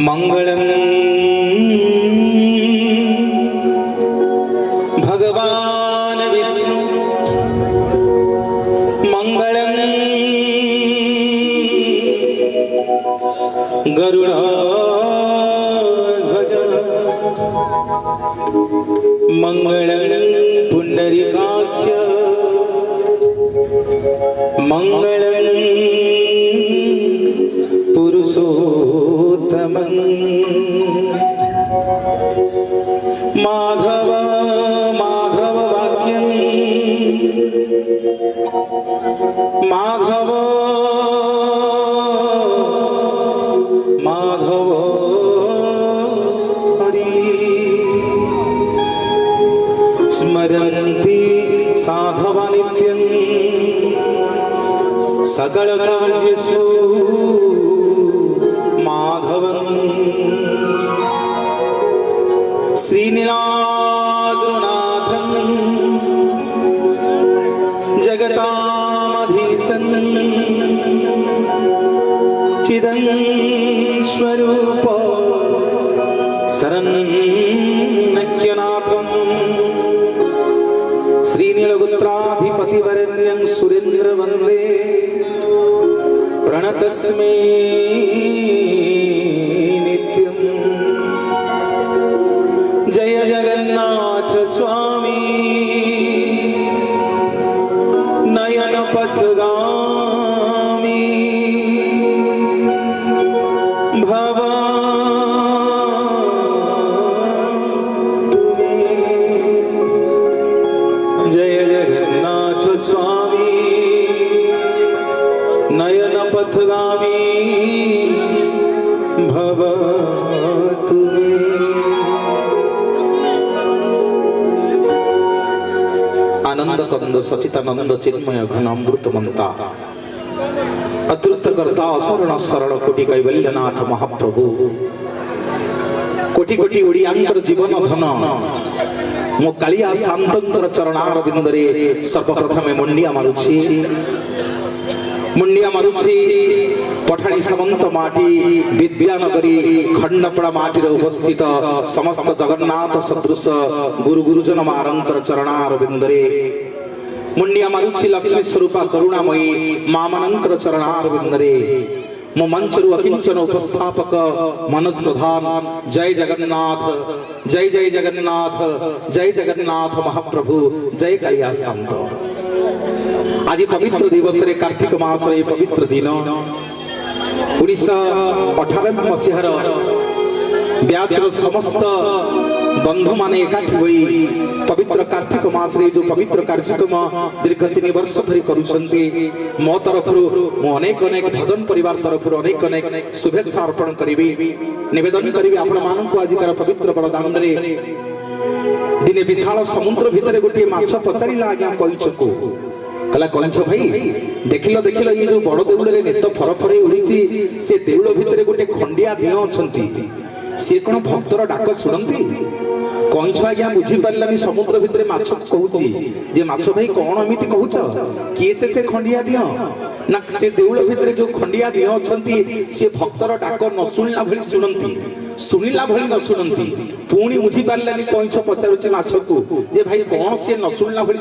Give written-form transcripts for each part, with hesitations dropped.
मंगलम भगवान विष्णु मंगलम गरुड़ध्वज मंगलम पुंडरीकाक्ष मंगलम पुरुषोत्तमं माधव माधव वाक्यं माधव माधव हरि स्मरन्ति साधवा नित्यं सकल कार्येषु माधवं श्रीनीलाद्रुनाथं जगतामधीशं चिदंस्वरूप शरण्यनाथं श्रीनीलगोत्राधिपतिवरेण्यं सुरेन्द्रवन्दे प्रणतस्मै नित्यं जय जगन्नाथ स्वामी नयन पथगामी भव जय जगन्नाथ स्वामी नयन पथगामी भवतु मे। आनंद कंद सचितानंद चिन्मय घनामृत मंता अतृप्त कर्ता असरण सरल कोटि कैवल्यनाथ महाप्रभु कोटि कोटि ओडियांकर जीवन धन मो कालिया शांतंकर चरणार बिंदरे सर्वप्रथम मुंडिया मारुछि पठाणी समंत माटी विद्यानगरी खंडपड़ा माटी रे उपस्थित समस्त जगन्नाथ सदृश गुरु गुरुजन मारंकर चरणार बिंदरे मुंडिया मारुछि लक्ष्मी स्वरूपा करुणामयी मामनंकर चरणार बिंदरे मो मंचरु अकिंचन उपस्थापक मनोज प्रधान जय जगन्नाथ जय जय जगन्नाथ जय जगन्नाथ महाप्रभु जय कालिया शांत। आज पवित्र दिवस रे कार्तिक मास रे पवित्र दिन 1998 मसीहार ब्याचर समस्त बंधु माने एकाठी होई पवित्र कार्तिक मास रे जो पवित्र कार्यक्रम दीर्घ 3 वर्ष धरि करूछन्ते मो तरफरु मो अनेक अनेक भजन परिवार तरफरु अनेक अनेक शुभेच्छा अर्पण करिबी निवेदन करिबी आपण मानकु आजिकर पवित्र बड़दान रे दिने विशाल समुद्र भितरे गोटे माछ पचारिला आज्ञा कहिचको कला कहिछ भाई देखिलो देखिलो ये जो बड़ देउल रे नेत फरफरे उड़ीची से देउल भितरे गोटे खंडिया दियो अछंती से कोन भक्तर डाक सुनंती कहिछ आज्ञा बुझी परलानी समुद्र भितरे माछ कहूची जे माछ भाई कोन एमिति कहूछ किए से खंडिया दियो ना से देउल भितरे जो खंडिया दियो अछंती से भक्तर डाक न सुनिला भली सुनंती सुनिला भली न सुनंती पुणी बुझी पारलानी कहिछ पचारुची माछकु जे भाई कोन से न सुनिला भली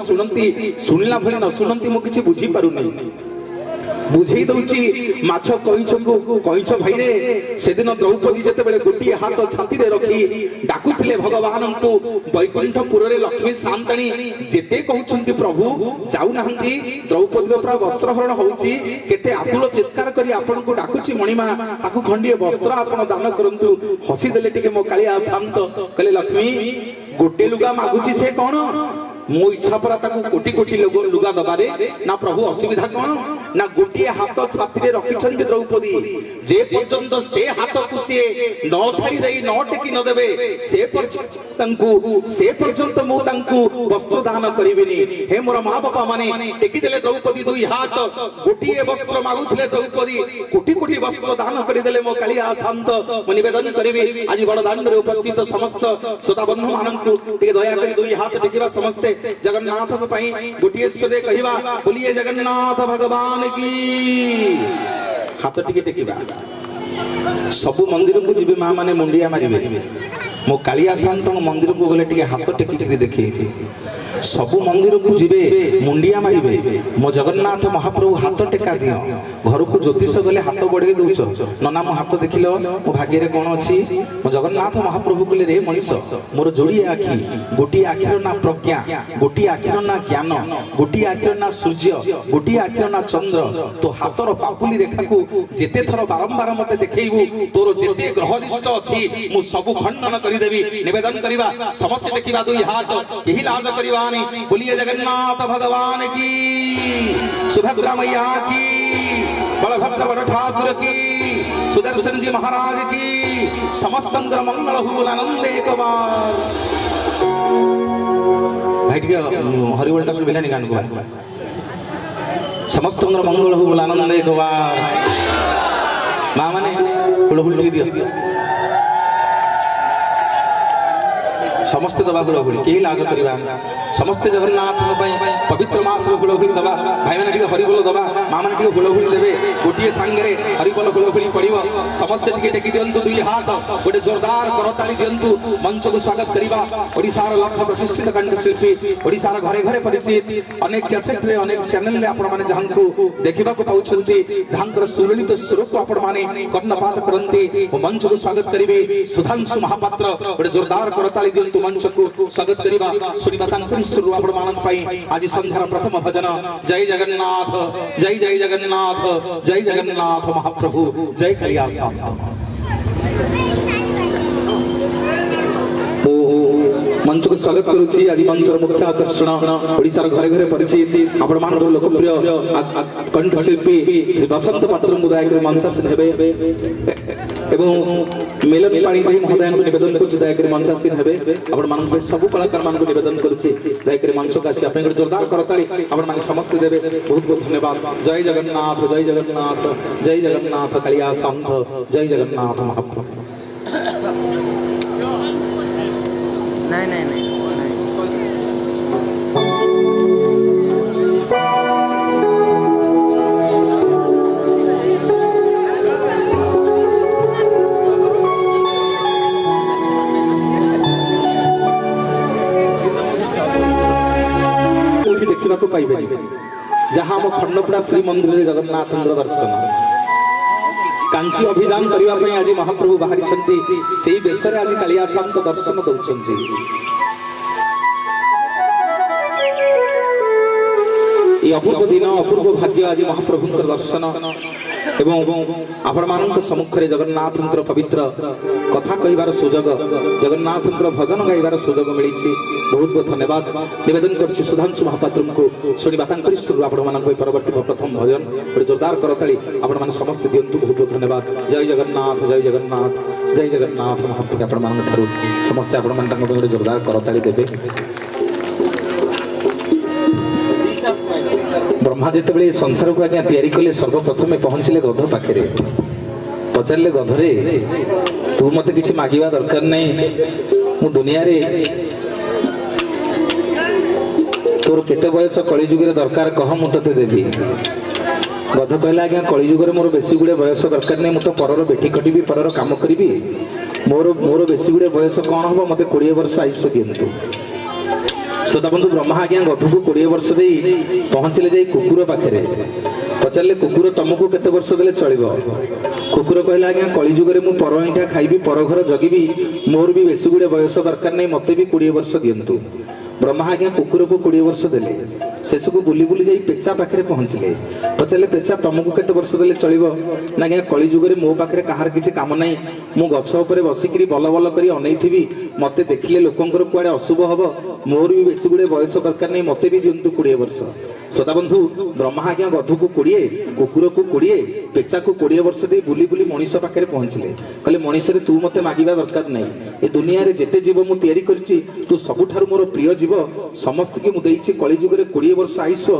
सुनिला भली न सुनंती मु किछि बुझी पारु नै बुझेई दउची माछ कहिछ भाई रे सेदिन द्रौपदी जते बेले गोटी हाथ छाती रे रखी डाकुथिले भगवान को वैकुंठपुर रे लक्ष्मी शांताणी जेते कहउछंती प्रभु जाउ नाहंती द्रौपदी रो पूरा वस्त्रहरण होउची केते आकुल चित्कार करी आपन को डाकुची मणिमा ताकू खंडिए वस्त्र आपन दान करंतु हसी देले टिके मो कालिया शांत कहले लक्ष्मी गोटे लुगा मागुची से कोन मो इच्छा पर कोटि कोटि लुगा दबारे ना प्रभु असुविधा कौन ना गोटे हाथ छाती रे रखिछन्ति द्रौपदी जे पर्यंत से हाथ को से न छाड़ी देई न टेकी न देबे से पर्यंत मो तांकु वस्त्र दान करिबिनी हे मोर मां बापा माने टेकी देले द्रौपदी दुई हाथ गोटे वस्त्र मागुथिले द्रौपदी कोटि कोटि वस्त्र दान करि देले मो कालिया शांत म निवेदन करिबी आज बड़ दान रे उपस्थित समस्त श्रोता बंधु माननकु टिके दया करी दुई हाथ टेकिबा समस्ते जगन्नाथ गोटे स्वरे कहवा बोलिए जगन्नाथ भगवान की। हाथ टिके टेकिबा। सबु मंदिर को जीवे माँ माने मुंडिया मारिबे। मो कालिया शांत मंदिर को गले टिके हाथ टेकिक देखिए सबु मंदिर को जीवे मुंडिया मारिबे। मो जगन्नाथ महाप्रभु हाथ टेका दियो। घर को ज्योतिष गले हाथ बढ़े दौच नना मो हाथ देख मो भाग्य रे कौन अच्छी। मो जगन्नाथ महाप्रभु कहले रे मनीष मोर जोड़ी आखि गोटी आखिर ना प्रज्ञा गोटी आखिर ना ज्ञान गोटी आखिर ना सूर्य गोटी आखिर ना चंद्र तो हाथर पापुली रेखा को जेते थर बारंबार मते देखैबू तोर जेते ग्रहनिष्ठ अछि मु सब खंडन करि देबी। निवेदन करिबा समस्त देखिबा दुई हाथ केही लाज करिबा नहीं। बोलिए जगन्नाथ भगवान की। सुभद्रा मैया की। बलभद्र बड़ ठाकुर की। सुदर्शन जी महाराज की। समस्त मंगल हो आनंद एक बार भाई टिके हरिबोलटा सुबिलानी गान को समस्त मंगल हो आनंद एक बार मां माने हुलहुल लगी दियो समस्त दबा हुलहुल केही लाज करिबा समस्त जगन्नाथ पवित्र मास हुलहुल दबा भाई मैंने हरिबोल दबा माँ मैंने हुलहुल देवे गोटे सांगे हरिबोल हुलहुल पड़ो समस्त टेकी दिंतु दुई हाथ गोटे जोरदार करताली दिंतु मंच को स्वागत करवा। ओडिशार लक्ष्य प्रतिष्ठित कंठशिल्पी ओडिशार घरे घरे परिचित अनेक कैसेट रे अनेक चैनल रे आपण माने जहां देखा पाउछंती जहां सुललित स्वर को आपण माने कर्णपात करंती मंच को स्वागत करिवे। सुधांशु महापात्र गोटे जोरदार करताली दिंतु मंच को स्वागत करवा। श्रीमाता आज संध्यार प्रथम भजन जय जगन्नाथ जय जय जगन्नाथ जय जगन्नाथ महाप्रभु जय कैलास। मंच को स्वागत करुछि। आज मंचर मुख्य आकर्षण ओडिशार घरे घरे परिचित आपण मान लोकप्रिय कंठशिल्पी श्री बसंत पात्र मुदायक मंचासीन हेबे एवं मेलन पाणी भाई महोदय को निवेदन करुछि दयाकरी मंचासीन हेबे आपण मान सब कलाकार मान को निवेदन करुछि दयाकरी मंच का आसी आपण जोरदार करताली आपण मान समस्त देबे। बहुत बहुत धन्यवाद। जय जगन्नाथ जय जगन्नाथ जय जगन्नाथ कालिया संत जय जगन्नाथ महाप्रभु। नहीं नहीं नहीं देखा पाइबे जहाँ हम खंडपड़ा श्री मंदिर जगन्नाथ दर्शन कांची अभियान करने आज महाप्रभु बाहरी से बेसर आज कालिया शांत दर्शन दौरान अपूर्व दिन अपूर्व भाग्य आज महाप्रभु दर्शन एवं आपण मान सम्मुख जगन्नाथ पवित्र कथा कहबार सुजोग जगन्नाथ भजन गाइबार सुजोग मिली। बहुत बहुत धन्यवाद निवेदन करुछि सुधांशु महापात्र को शुणी बातांकर सुरु आपण मान परवर्ती प्रथम भजन गोटे जोरदार करताली आपण मान समस्त दिंतु। बहुत बहुत धन्यवाद। जय जगन्नाथ जय जगन्नाथ जय जगन्नाथ महाप्रभु आपण मान ठारू समस्त आपण मान जोरदार करताली देबे। ब्रह्मा जिते संसार को आज्ञा तैयारी कले सर्वप्रथम पहुंचले गध पाखे पचारे गधरे तू मत किसी मागिबा दरकार नहीं मु दुनिया रे तोर केते बयस कलिजुगे दरकार कह मु तते देबी। गध कहला आज्ञा कलिजुगे मोर बेसी गुड़े बयस दरकार नहीं मु तो परर बेटी कटिबी परर काम करी मोर मोर बेसी गुड़े बयस कौन हम मत 20 वर्ष आयुष्य दिंतु। सदाबंधु ब्रह्मा आज्ञा गध को 20 वर्ष दे पहुंचले जाई कुकुर पाखे पचारे कुकुर तुमको केते वर्ष देले चलिबो। कुकुर कहला आज्ञा कलिजुगे मु परईटा खाइबी पर घर जगिबी मोर भी बेसी गुड़े बयस दरकार नहीं मते भी 20 वर्ष दिंतु। ब्रह्मा आज्ञा कुकुर को 20 वर्ष देले शेष को बुली बुली जाई पेचा पाखे पहुंचले पचारे पेचा तुमको केते वर्ष देले चलिबो ना आज्ञा कलिजुगे मो पाखे कहार किछि काम नहीं मु गछ ऊपर बसिकरी बल बल करी अनैथिबी मते देखिले लोकंकर कुआडे अशुभ हबो मोर भी बेसी गुड़े बयस दरकार नहीं मते भी दिंतु 20 वर्ष। सदाबंधु ब्रह्मा आज्ञा गधु को 20 कुकुर को 20 पेचा को 20 वर्ष दे बुली बुली मनीष पाखे पहुंचले कहले मनीष रे तू मते मागिबा दरकार नहीं ए दुनिया रे जेते जीव मु तैयारी करछि तू सबुठारु मोर प्रिय जीव समस्त की मु देइछि कलिजुगे 20 वर्ष आयुष्य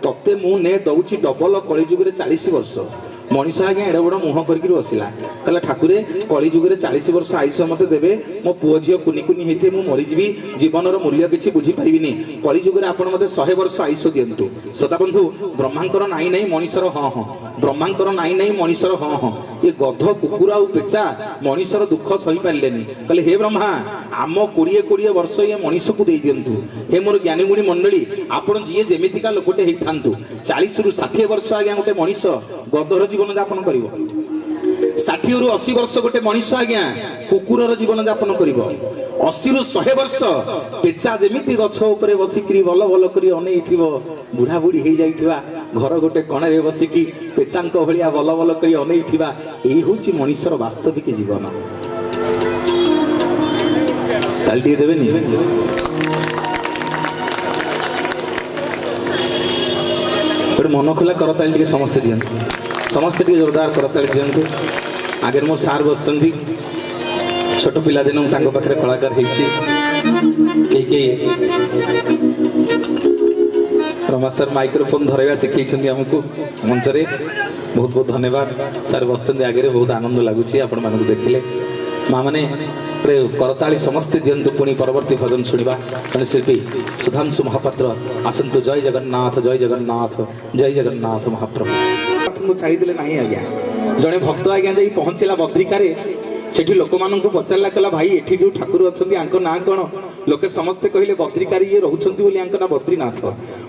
तते मु ने दउछि डबल कलिजुगे 40 वर्ष मनीष आज्ञा एडे बड़ मुह करके बसला कहला ठाकुरे कली जुगे 40 वर्ष आयुष मत देवे मो पुओ झी कुनी कुनी होते मुझे मरीजी जीवन मूल्य किसी बुझीपारि कली जुगे आप मत 100 वर्ष आयुष दिंतु सदाबंधु ब्रह्मांकर नाई नहीं मनीषर हाँ हाँ ब्रह्मांकर नाई नहीं मनीषर हाँ हाँ ये गध कुकुर आउ पेचा मनीषर दुख सही पारे कहले हे ब्रह्मा आम 20 वर्ष ये मनीष को दे दिंतु हे मोर ज्ञानी गुणी मंडली आपण जी जेमितिका लोकटे होता 40 रु 60 वर्ष आज्ञा गोटे मनीष गधर जीवन यापन कर 60 रु 80 वर्ष गोटे मनीष आज्ञा कुकुरर जीवन यापन कर 80 रु 100 वर्ष पेचा जेमिति गछ उपरे बसिकी बल बल करी अनेइथिबो बुढ़ा बुढ़ी हो जाइथिबा घर गोटे कणे बसिकी पेचांक भलिया बल बल करी अनेइथिबा एही होची मनीषर वास्तविक जीवन तालटी देबेनी मन खोला करताली टे समस्ते दियंतु समस्ते टे जोरदार करताली दियंतु आगे मोर सार बसंती छोट पिला दिन पाखे कलाकार होती रमा सर माइक्रोफोन धरवा शिखई आमको मंच रे बहुत बहुत धन्यवाद सर बसंती आगे बहुत आनंद लगुच आपण मानक देखिले माँ मैंने करताली समस्ते दियंतु पुणी परवर्ती भजन शुणा जन शिल्पी सुधांशु महापात्र आसतु जय जगन्नाथ जय जगन्नाथ जय जगन्नाथ महाप्रभु छाड़ीदे ना आज्ञा जड़े भक्त आज्ञा जा पहुँचला बद्रिकार सेठी लोक मानू पचारा कहला भाई एठी जो ठाकुर अच्छा ना कौन लोके समस्ते कहले बद्रिकार ये रोचे ना बद्रीनाथ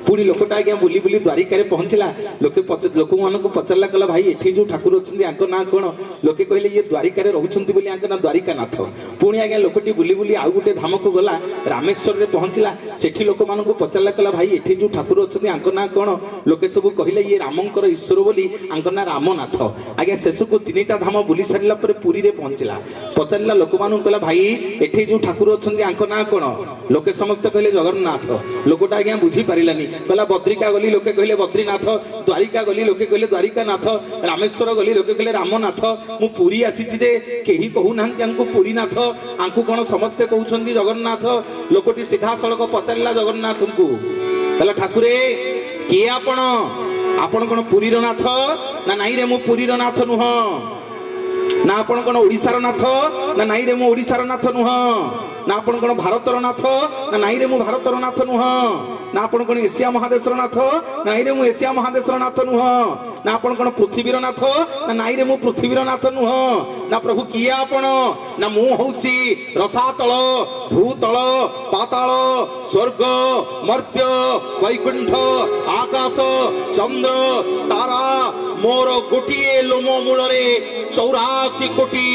पुणी लोकटा आज्ञा बुली बुली द्वारिकार पहुँचला लोके लोक मानू पचारा कहला भाई एठी जो ठाकुर अच्छा ना कौन लोके कहले ये द्वारिकार रोचे ना द्वारिकानाथ पुणी आज्ञा लोकटी बुली बुली आउ गोटे धाम को गला रामेश्वर में पहुँचला सेठी लोक मानू पचारा कहला भाई एठी जो ठाकुर अच्छा ना कौन लोके सब कहले ये रामंकर ईश्वर बोली ना रामनाथ आज्ञा शेष को 3टा धाम बुली सारा पुरी में पहुँचला पचारा लोक मानू कहला भाई एठी जो ठाकुर अच्छा ना कौन लोके समस्त कहले जगन्नाथ लोकटा आज्ञा बुझी पारानी कहला बद्रिका गली लोके कहले बद्रीनाथ द्वारिका गली लोके कहले द्वारिकानाथ रामेश्वर गली लोके कहले रामनाथ मु पुरी आसीची जे केही कहू नाहंती आंकु पुरीनाथ आंकु कोन समस्ते कहउछंती जगन्नाथ लोकटी सीधा सड़क पचारला जगन्नाथ को कहला ठाकुरे के आपण कोन पुरीर नाथ ना नाई रे मु पुरीर नाथ नुह ना आपण कोन ओडिसार नाथ ना नाई रे मु ओडिसार नाथ नुह ना आपण कोन भारतर नाथ ना नाई रे मु भारतर नाथ नुह ना आपण कोन एशिया महादेशर नाथ नाई रे मु एशिया महादेशर नाथ नुह ना आपण कोन पृथ्वीर नाथ ना नाई रे मु पृथ्वीर नाथ नुह ना प्रभु किए आपण ना मु होउची रसातल भूतल पाताल स्वर्ग मर्त्य वैकुंठ आकाश चंद्र तारा मोर गोटिए लोम मूल 84 कोटी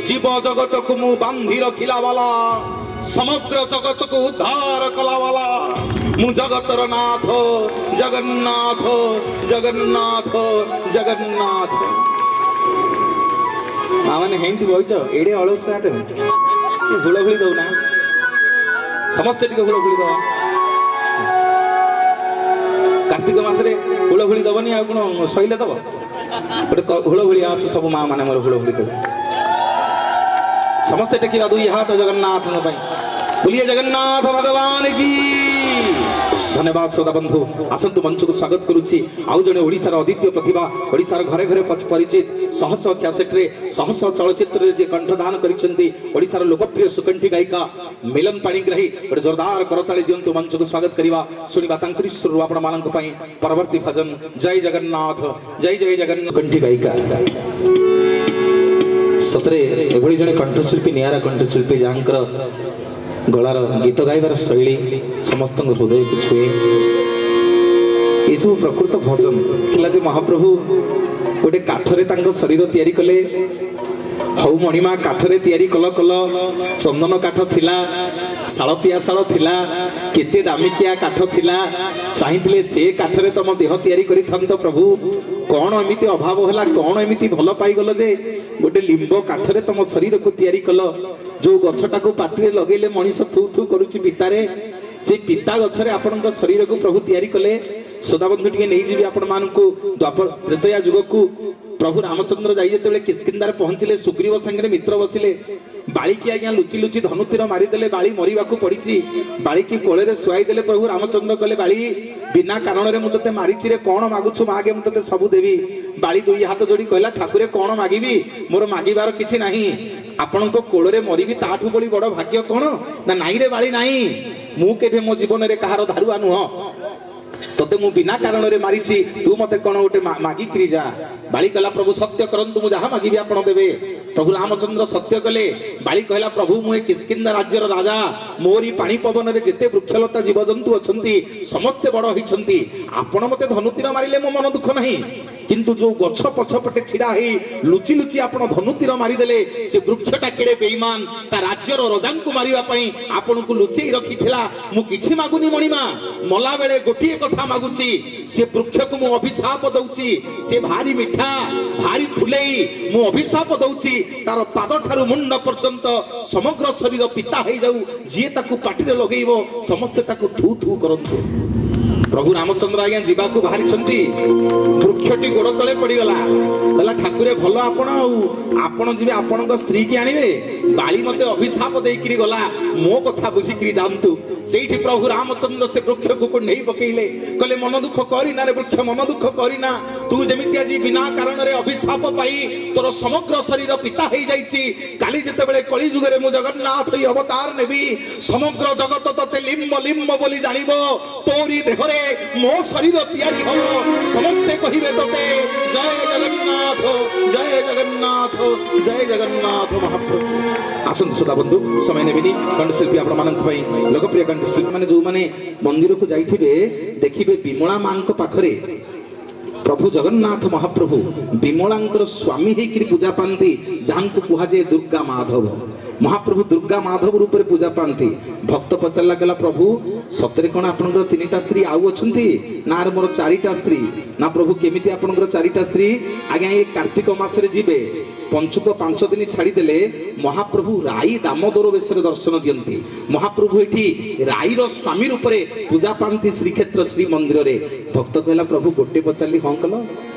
जीव जगत को मु बांधी रखिला वाला समग्र जगत को उद्धार कला वाला मु जगतर नाथ जगन्नाथ जगन्नाथ जगन्नाथ माने हेंती बइच एडे अलस आते हुलहुली दउना समस्त टिके हुलहुली दवा कार्तिक मास रे हुलहुली दबनी आ कोन सइले दब गोटे हुलहुली आसु सब माँ माने मोर हुलहुली देबे समस्त टेकिबा दुई हाथ जगन्नाथ बोलिए जगन्नाथ भगवान की धन्यवाद श्रोता बंधु आसतु मंच को स्वागत करुच्ची आउ जड़े ओडिशार अद्वितीय प्रतिभा ओडिशार घरे घरे परिचित शह शह कैसेट रे शह शह चलचित्र रे जे कंठदान करिसेंती ओडिशार लोकप्रिय सुकंठी गायिका मिलन पाणिग्राही गोटे जोरदार करताली दियंतु मंच को स्वागत करिवा सुनिबा तांकरी सुर आपण मानक पई परवर्ती भजन जय जगन्नाथ जय जय जगन्नाथ कंठी गायिका सतरे एभली जने कंठशिल्पी नियारा कंठशिल्पी जानकर गलार गीत गाइबार शैली समस्त हृदय को छुए ये सब प्रकृत भजन थिला जे महाप्रभु गोटे काठरे तांको शरीर तैयारी कले हौ मणिमा काठरे तैयारी कल कल चंदन काठ थिला शालपिया शाल थिला केते दामिकिया काठ थिला चाहिथिले से काठरे तम देह तैयारी करि थंत प्रभु कौन एमिति अभाव होला कौन एमिति भल पाई गलो जे गोटे लिंब काठरे तम शरीर को तैयारी कल जो गछटा को पाटिरे लगेले मनीष थू थू करूची पितारे से पिता गछरे आपनक शरीर को प्रभु तैयारी कले सदाबंधु टिके नै जीवी आपण मानकु द्वापर त्रेतया युग को प्रभु रामचंद्र जाई जेतेबेले किष्किंधारे पहुंचले सुग्रीव संगे मित्र बसिले बाली की आज्ञा लुचि लुचि धनुतीर मारिदेले बाली मरिबाकू पड़ी बाली की कोले शुआई देले प्रभु रामचंद्र कहले बाली बिना कारण रे मु तते मारिछि रे कोन मागुछु मागे मु तते सब देवी बाली दुई हाथ जोड़ी कहला ठाकुरे कोन मागिबी मोर मागिबार किछि नाही आपनको कोले मरिबी ताठू बड़ी बड़ भाग्य कोन ना नाही रे बाली नाही मु केबे मो जीवन रे कहार धारुआ नुह तते मु बिना कारण रे मारिछि तू मते कोन गोटे मागी करी जा बाली कहला प्रभु सत्य करंतु मु जहा मागिबी आपण देबे प्रभु रामचंद्र सत्य कले बाली कहला प्रभु मु किष्किंधा राज्यर राजा मोरी पानी पवन रे जेते वृक्षलता जीवजंतु अछंती समस्त बड़ होइछंती आपण मते धनुतीर मारिले मो मन दुख नाही किंतु जो गछ पछपटे छिड़ा हे लुचि लुचि आपण धनुतीर मारिदेले से वृक्षटा केडे बेईमान ता राज्यर राजांकु मारिबा पई आपणकु लुचि रखिथिला मु किछि मागुनी मणिमा मला बेले गोटिए कथा मागुची से वृक्ष को मु अभिशाप दउची से भारी मिठा भारी फुलेई मु अभिशाप दउची तार पाद ठारू मुंड पर्यंत समग्र शरीर पिता हे जाऊ जे ताकू पाटिरे लगेइबो समस्त ताकू थू थू करंतु प्रभु रामचंद्र आज्ञा जीवाकू बाहरी वृक्षटी गोड़ तले पड़गला कहला ठाकुरे भल आपण जी आपण स्त्री की आनिबे बाली मते अभिशाप देकरी गला मो कथा बुझिकरी जानतु सेठी प्रभु रामचंद्र से वृक्ष को नहीं पकेइले कहले मन दुख करिना रे वृक्ष मन दुख करिना तू जेमिति आज बिना कारण रे अभिशाप पाई तोर समग्र शरीर पिता हे जाईची काली जते बेले कली जुग रे मु जगन्नाथ ही अवतार नेबी समग्र जगत तते लिम्ब लिम्ब बोली जानिबो तोरी देह रे मो शरीर तैयारी हो समस्ते कहिबे तते जय जगन्नाथ जय जगन्नाथ जय जगन्नाथ महाप्रभु आसन सुधा बंधु समय नेबिनी कंठशिल्पी आपण मानक पई लोकप्रिय कंठशिल्पी माने जो माने मंदिर को जाइथिबे देखिबे विमला मांक पाखरे प्रभु जगन्नाथ महाप्रभु विमलांकर स्वामी हेकरी पूजा पांती जहांको कुहा जे दुर्गा माधव महाप्रभु दुर्गा माधव रूप में पूजा पाती भक्त पचारा गला प्रभु सतरे कौन आपनकर तीनटा स्त्री आउ अछंती ना रे मोर चारिटा स्त्री ना प्रभु केमिति आपनकर चारिटा स्त्री आज्ञा ये कार्तिक मास रे जीवे पंचुक 5 दिन छाड़ी देले महाप्रभु राई दामोदर वेशरे दर्शन दियंती महाप्रभु एठी राईर स्वामी रूप में पूजा पाती श्रीक्षेत्र श्री मंदिर रे भक्त कहला प्रभु गोटे पचारली हाँ कल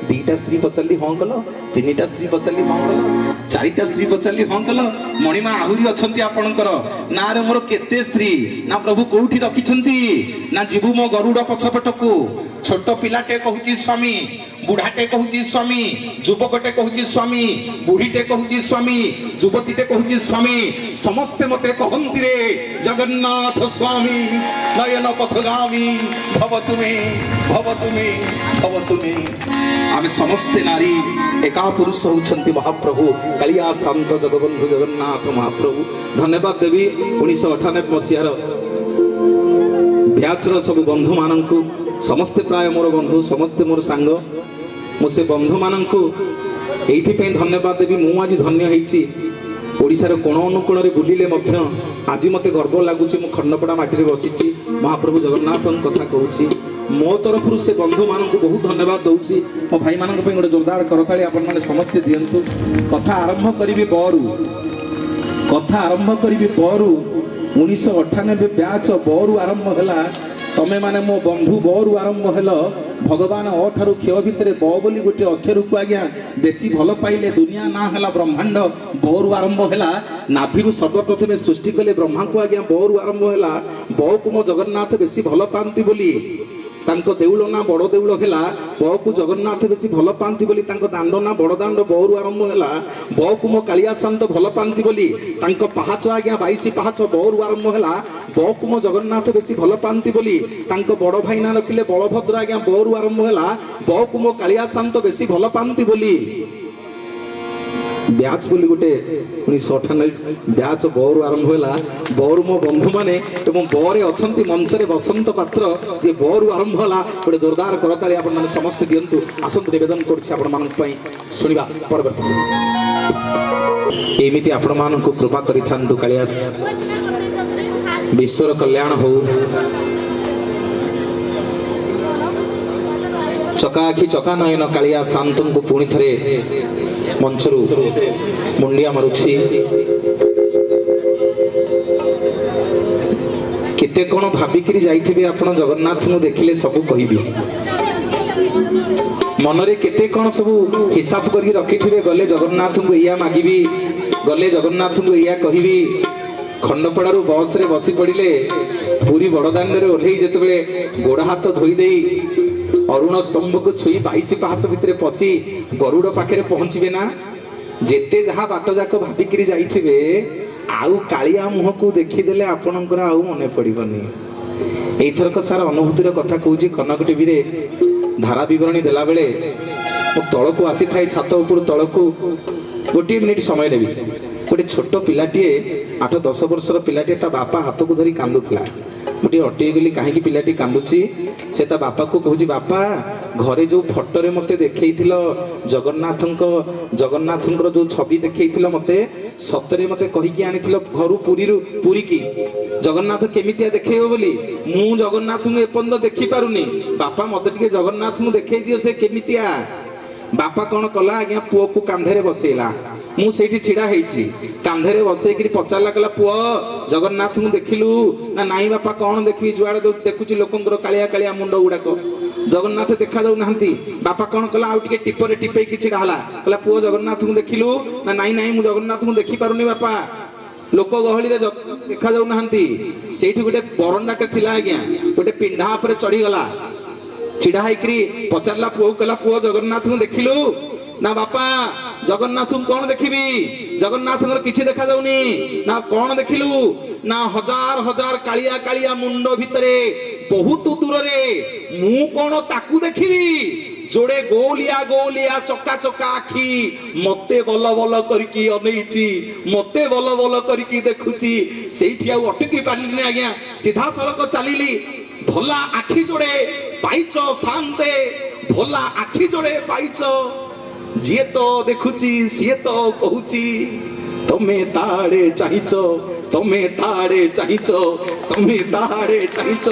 दीटा स्त्री पचारली हाँ कल तीनटा स्त्री पचारली हाँ कल चारिटा स्त्री पचारली हाँ कल मणिमा आहुरी अछंती आपनकर ना रे मोर केते स्त्री ना प्रभु कोठी रखिछंती ना जीवु मो गरुड़ पछपटकू छोट पिलाटे कहूची स्वामी बुढ़ाटे कहूची स्वामी युवकटे कहूची स्वामी बुढ़ीटे कहूची स्वामी युवतीटे कहूची स्वामी समस्ते मते कहंती रे जगन्नाथ स्वामी नयन पथगामी भव तुमे भव तुमे भव तुमे आमे समस्ते नारी एका पुरुष होउछंती महाप्रभु कालिया शांत जगबंधु जगन्नाथ महाप्रभु धन्यवाद देवी 1998 मसीहार ब्याचर सब बंधु माननकु समस्ते प्राय मोर बंधु समस्ते मोर सांग मो से बंधु माननकु एइथि पे धन्यवाद देवी मु आज धन्य हेछि ओडिसार कोण अनुकोण रे बुलिले मध्य आज मते गर्व लागुछि मु खंडपड़ा माटी रे बसिछि महाप्रभु जगन्नाथन कथा कहूछि मो तरफ से बंधु माननकु बहुत धन्यवाद दउछि मो भाई मानन पे गोटे जोरदार करताली आपण माने समस्ते दियंतु कथा आरंभ करिबि बरू 1998 ब्याच बरू आरंभ हला तमे माने मो बंधु बरू आरंभ हेल भगवान अठारु क्षय भितर ब बोली गोटे अक्षर को आज्ञा बेसी भल पाइले दुनिया ना हला ब्रह्मांड बरू आरंभ हेला नाभिरु सर्वप्रथमे सृष्टि कले ब्रह्मा को आज्ञा बरू आरंभ हेला ब को मो जगन्नाथ बेसी भल पांती बोली तांको देउल ना बड़ देउल हेला ब को जगन्नाथ बेसी भल पांती बोली तांको दांड ना बड़ दांड बरू आरंभ हेला ब को मो कालिया शांत भल पांती बोली तांको पहाच आज्ञा 22 पहाच बरू आरंभ हेला ब को मो जगन्नाथ बेसी भल पांती बोली तांको बड़ भाई ना रखिले बलभद्र आज्ञा बरू आरंभ हेला ब को मो कालिया शांत बेसी भल पांती बोली ब्याच बोली गोटे 1998 ब्याच बरू आरंभ होला बरू मो बंधु माने एवं बरे अछंती मंच रे बसंत पात्र से बरू आरंभ होला गोटे जोरदार करताली आपण माने समस्त दियंतु आसंत निवेदन करछि आपण मानन पई सुनिबा परवर्ती एमिति आपण मानन को कृपा करिथांतु कालिया विश्वर कल्याण हो चकाखी चका नयन कालिया शांतन को पुणी थरे मंचरू मुंडिया मारुछि केते कोन भाबिकरी जाइथिबे आपण जगन्नाथ नु देखिले सब कहिबी मनरे केते कौन सब हिसाब करके रखिथिबे गले जगन्नाथ को या मागिबी गले जगन्नाथ को या कहबी खंडपड़ारू बस रे बसी पड़िले पूरी बड़दान रे ओल्हेई जेतबेले गोड़ हाथ धोई देई अरुण स्तंभ को छुई 22 पाहाच भितरे पसी गरुड़ पाखे पहुंचबे ना जेते जहा बाट जाक भाबिकिरी जाइथिबे आउ कालिया मुह को देखिदेले आपणकर आउ मने पड़िबनी। एथरक सार अनुभूतिर कथा कहूची कनक टीवी रे धारा विवरणी देला बेले मो तळकू आसी थाई छात ऊपर तळकू गोटे मिनिट समय नेबी गोटे छोट पिलाटीए 8-10 वर्षर पिलाटीए ता बापा हाथ को धरी कांदुथला गोटे अटई गली कहीं पिलाटी कांदुची से ता बापा को कहूची बापा घरे जो फोटो रे मते देखैथिलो जगन्नाथंकर जो छवि देखैथिलो मते सतरे मते कहि कि आनिथिलो घरु पुरी की जगन्नाथ केमितिया देखैबो बोली मु जगन्नाथ को एपंद देखि पारुनी बापा मते टिके जगन्नाथ को देखै दियो से केमितिया बापा कौन कला आज्ञा पुओ को कांधे बसैला मु सेठी छिड़ा हेछि कांधे बसैकरी पचारला कला पुओ जगन्नाथ को देखिलु ना नाई बापा कौन देखबी जुआड़े देखुची लोकंकर कालिया कालिया मुंड गुडाक जगन्नाथ देखा जाऊ नाहंती बापा कौन कला आउ टिके टिपरे टिपै कि छिड़ा हला कला पुओ जगन्नाथ को देखिलु ना नाई नाई मु जगन्नाथ को देखि पारुनी बापा लोक गहली रे देखा जाऊ नाहंती सेठी गोटे बरंडाटे थिला आज्ञा गोटे पिंढा पर चढ़ी गला छिड़ा हैकरी पचारला पुओ कला पुओ जगन्नाथ को देखिलु ना बापा जगन्नाथ को कौन देखिबी जगन्नाथ किछि देखा जाउनी ना कौन देखिलु ना हजार हजार कालिया कालिया मुंड भितरे बहुत दूर रे मु कौन ताकू देखिबी जोड़े गोलिया गोलिया चक्का चक्का आखी मते बल बल करकी अनैची मते बल बल करकी देखुची सेठी आ अटकी पारिलिनी आज्ञा सीधा सड़क चलिली भला आखी जोड़े पाइच शांते भला आखी जोड़े पाइच जी तो देखुची सी तो कहूची तमे ताड़े चाहिच तमे ताड़े चाहिच तमे ताड़े चाहिच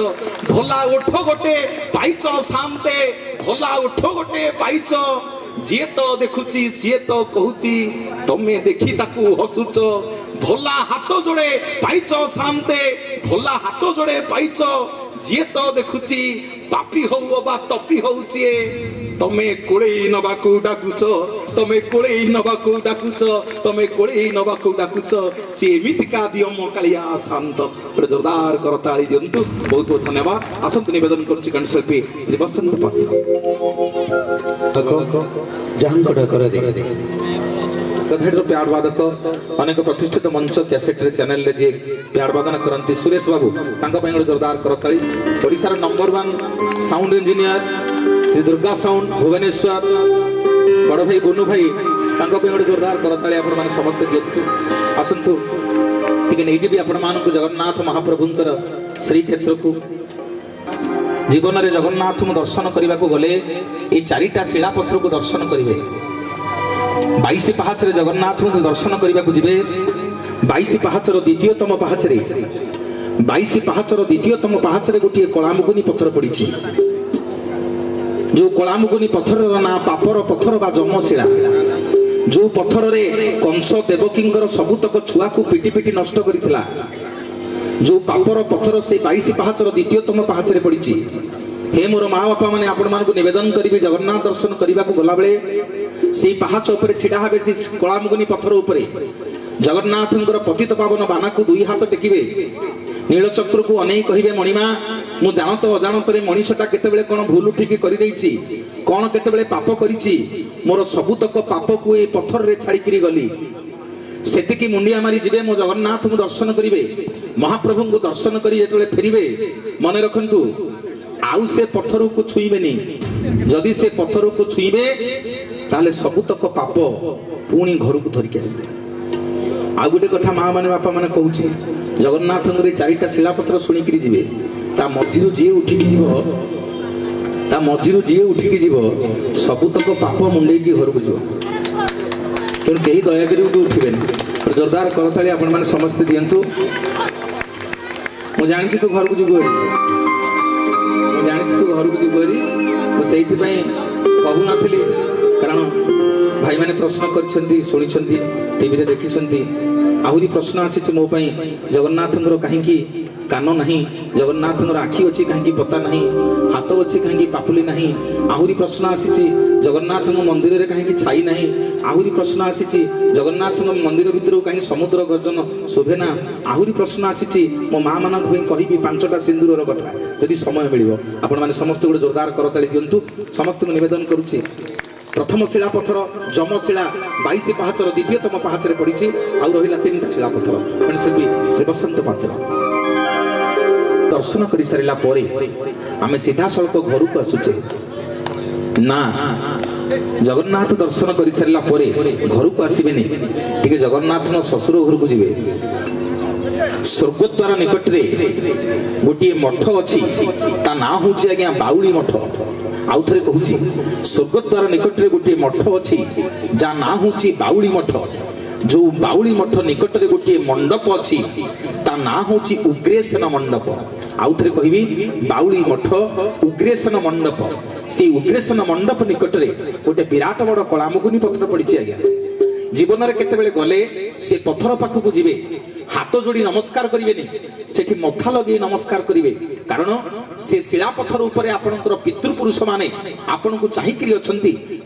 भला उठ गोटे पाइच शांते भला उठ गोटे पाइच जी तो देखुची सी तो कहूची तमे देखी ताकू हसुच भला हाथ जोड़े पाइच शांते भला हाथ जोड़े पाइच जी तो देखुची पापी हो बा तपी हो सी तमे कोड़े नबाकू डाकुच तमे कोड़े नबाकू डाकुच तमे कोड़े नबाकू डाकुच सी एमितिका दियो मो कालिया शांत गोटे जोरदार करताली दियंतु बहुत बहुत धन्यवाद। आसंतु निवेदन करछि कंठशिल्पी श्री बसंत पात्र जहां करे गधेड़ प्यार वादक अनेक प्रतिष्ठित मंच कैसेट चैनल रे जे प्यार वादन करंती सुरेश बाबू तांका पय गोटे जोरदार करताली Odisha number 1 sound engineer Shri Durga sound Bhubaneswar बड़ भाई बुनु भाई तांका पय गोटे जोरदार करताली आपण माने समस्त दियंतु। आसंतु टिके नै जेबी आपण मानक जगन्नाथ महाप्रभुंकर श्री क्षेत्र को जीवन रे जगन्नाथ को दर्शन करने को गले ए चारिटा शिला पत्थर को दर्शन करिवे 22 पाहाच रे जगन्नाथ को दर्शन करने को जिवे 22 पाहाच रो द्वितीयतम पाहाच रे 22 पाहाच रो द्वितीयतम पाहाच रे गोटे कलामुगुनी पत्थर पड़ी जो कलामुगुनी पत्थर ना पापर पत्थर बा जमशिला जो पत्थर रे कंस देवकींकर सबुतक छुआ को पिटी पिटी नष्ट करितला जो पापर पत्थर से 22 पाहाच रो द्वितीयतम पाहाच रे पड़ी। हे मोर माँ बापा माने आपण मानकु निवेदन करिवे जगन्नाथ दर्शन करने को गला बेले से पाहाच ऊपर छिड़ा हेबे से कलामुगुनी पत्थर ऊपर जगन्नाथंकर पतित पावन बाना को दुई हाथ टेकिवे नीलचक्र को अनेक कहिवे मणिमा मु जानत अजानत रे मनीषटा केतेबेले कोन भूल ठीक करि दैछि कोन केतेबेले पाप करिछि मोर सबुतक पाप को ए पत्थर रे छाड़ी करी गली सेतिकी मुंडिया मारी जिवे मो जगन्नाथ को दर्शन करिवे महाप्रभु को दर्शन करी जेतेबेले फेरिवे मने रखंतु आउ से पत्थर को छुईबेनी जदि से पत्थर को छुईबे ताले सबुतक पाप पुणी घर को धरिक आसबे। आ गोटे कथा माँ माने बापा माने कहूछि जगन्नाथ चारिटा शिलापत्र शुणिकी जी ता मझिरु जी उठिकी जीव ता मझिरु जी उठिकी जीव सबुतक पाप मुंडे की घर को जीव तेणु कहीं दयाकरी उठिबे जोरदार करताली आपण माने समस्त दियंतु। मु जानि तू घर को जीव मु जानि तू घर को जीव मु सेइथि पई कहू नथिली कारण भाई माने प्रश्न करिसेंती सुनिसेंती टीवी रे देखिसेंती आहुरी प्रश्न आसीछि मो पई जगन्नाथंगर काहेकि कान नहीं, जगन्नाथ आखि अच्छी कहीं पता नहीं, हाथ अच्छी कहीं पापुली नहीं। आहरी प्रश्न आसी जगन्नाथ मंदिर में कहीं छाई नहीं। आहरी प्रश्न आसी जगन्नाथ मंदिर भितर कहीं समुद्र गर्जन शोभेना। आहरी प्रश्न आसी मो माँ मान कहि 5टा सिंदूर कथा यदि समय मिल आपण मैंने समस्त गोटे जोरदार करताली दिंतु। समस्त निवेदन करुच्ची प्रथम शिलापथर जमशिला 22 पाहाचर द्वितीयतम पाहाचरे पड़ी आउ रहा 3टा शिलापथर शिल्पी श्री बसंत पात्र दर्शन कर सारा आम सीधा सड़क घर को आसुचे ना जगन्नाथ दर्शन कर सारा घर को आसबेनि टे जगन्नाथ ससुर घर को जी स्वर्गद्वार निकट में गोटे मठ अच्छी ता ना हूँ आज्ञा बाउली मठ। आउ थे कहूँ स्वर्गद्वार निकट में गोटे मठ अच्छी जा ना हूँ बाउली मठ। जो बाउली मठ निकट में गोटे मंडप अच्छी ता ना हूँ उग्रेसन मंडप। आउ थे कहबी बाउली मठ उग्रेसन मंडप। से उग्रेसन मंडप निकट में गोटे विराट बड़ कलामुगुनी पत्थर पड़ी आज्ञा। जीवन में केते गले से पत्थर पाखक जी हाथ जोड़ी नमस्कार करेंगे सेठी मथा लगे नमस्कार करेंगे कारण से शिला पत्थर उपर आपणकर पितृपुरुष माने आपन को चाहिकी अच्छा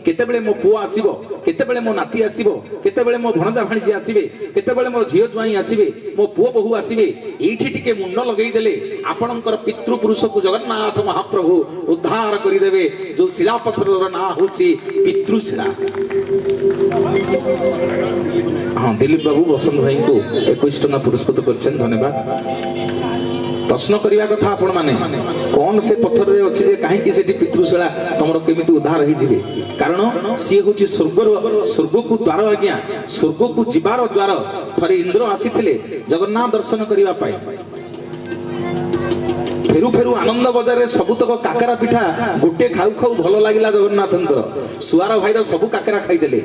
केतेबेले मो पुआ आसीबो केतेबेले मो नाती आसीबो केतेबेले मो भणजा भाणीजी आसीबे केतेबेले मोर झियो ज्वाई आसीबे मो पुओ बहु आसीबे एठी टिके मुंड लगेई देले आपणकर पितृपुरुष को जगन्नाथ महाप्रभु उद्धार करि देबे। जो शिला पत्थर ना होची पितृशिला। हाँ दिलीप बाबू बसंत भाई को 21 टंका पुरस्कृत करछन धन्यवाद। प्रश्न करवा कथा आपण माने कौन से पत्थर रे अछि जे काहे कि सेठी पितृशिला तमरो केमिति उद्धार होई जिवे कारण सी होची स्वर्ग को द्वार आज्ञा स्वर्ग को जीवार द्वार। थरे इंद्र आसीथिले जगन्नाथ दर्शन करबा पाए फेरु फेरु आनंद बजार रे सबुतक काकरा पिठा गोटे खाउ खाउ भल लागिला जगन्नाथंकर सुआर भाईर सबु काकरा खाई देले।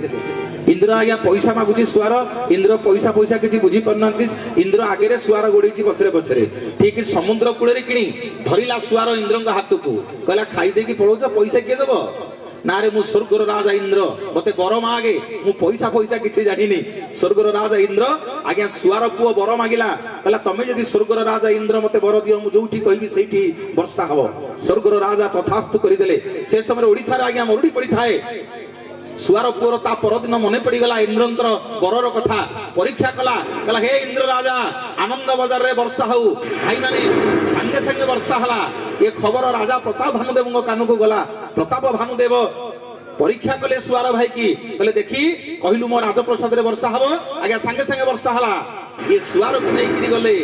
इंद्र आज्ञा पैसा मागुची सुआर इंद्र पैसा पैसा किसी बुझी पारनांती इंद्र आगे सुआर गोड़ेची पछरे पछरे ठीक समुद्र कूल किणी धरिला सुआर इंद्र हाथ को कहला खाई देकी पड़ोच पैसा किए देव ना रे मु स्वर्गर राजा इंद्र मते बर मागे मु पैसा पैसा किसी जानी स्वर्गर राजा इंद्र आज्ञा सुआर पुओ बर मागिला कहला तमे यदि स्वर्गर राजा इंद्र मते बर दियो मु जोठी कहबी सेठी वर्षा हबो। स्वर्गर राजा तथास्तु करिदेले। से समय ओडिसा रे आज्ञा मरुडी पड़ी थाए सुआर पुअर ता परदिन मन पड़गला इंद्रंकर बरर कथा परीक्षा कला कहला हे इंद्र राजा आनंद बजार रे वर्षा हौ भाई माने संगे संगे वर्षा हला। ये खबर राजा प्रताप भानुदेव कान को गला। प्रताप भानुदेव परीक्षा कले सुआर भाई की कहले देखी कहलु मो राजप्रसाद रे वर्षा हबो आज्ञा संगे संगे वर्षा हला। ये सुआर को नै किरी गले